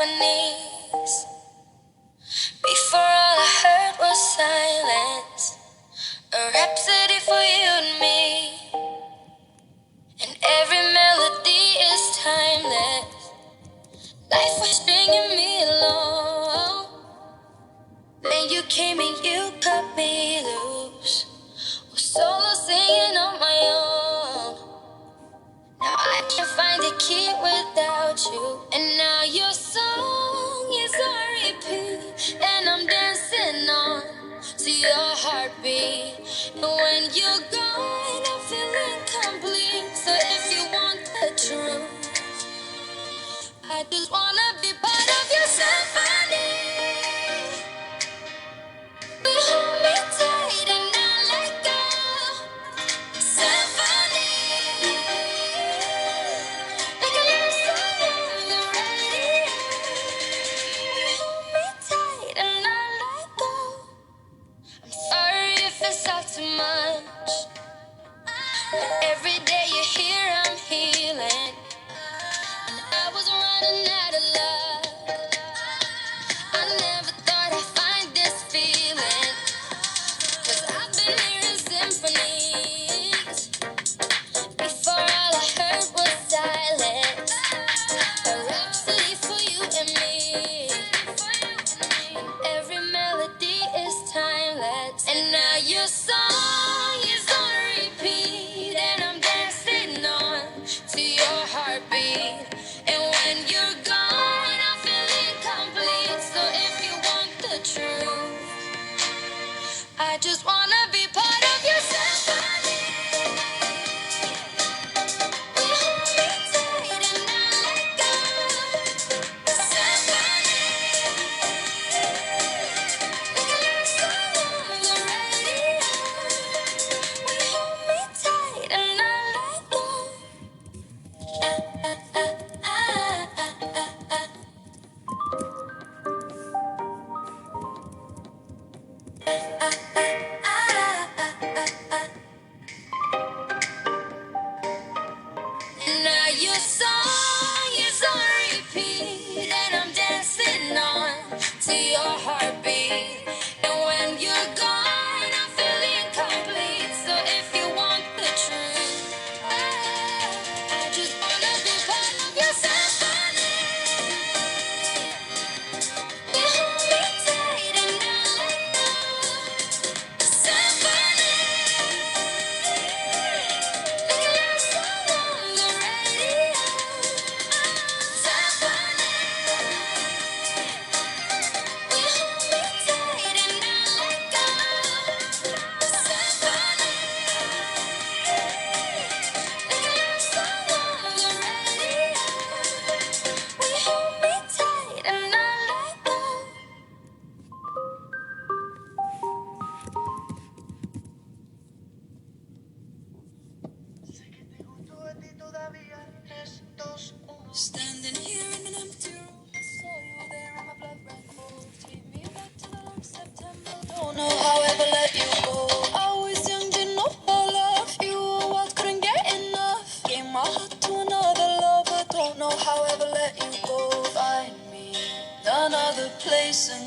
symphonies. Before all I heard was silence, a rhapsody for you and me. And every melody is timeless. Life was stringing me along. Then you came and you cut me loose. Was solo singing on my own. Now I can't find a key without you. And now your song is on repeat, and I'm dancing on to your heartbeat. And when you're gone, I feel incomplete. So if you want the truth, I just wanna be part of your symphony. You hold me tight and not let go. Symphony, like a love song on the radio. You hold me tight and not let go. I'm sorry if it's all too much. But every day you're here, I'm healing. And I was running out of love. I never thought I'd find this feeling. 'Cause I've been hearing symphonies. Before all I heard was silence. A rhapsody for you and me. And every melody is timeless. And now your song is on repeat, and I'm dancing on to your heartbeat. And when you're gone, I feel incomplete. So if you want the truth, I just wanna be part of your symphony. You hold me tight and not let go. Symphony, like a love song on the radio. You hold me tight and not let go. And now your song is on repeat, and I'm dancing on to your heartbeat. And when you're gone, I feel incomplete. So if you want the truth, I just wanna be part of your symphony. You hold me tight and not let go. Symphony, like a love song on the radio. Symphony, you hold me tight and not let go. Symphony, like a love song on the radio. You hold me tight and not let go. Standing here in an empty room, I saw you there and my blood ran cold. Take me back to the long September. Don't know how I ever let you go. I was young, didn't know how love you was, couldn't get enough. Gave my heart to another lover. Don't know how I ever let you go. Find me another place and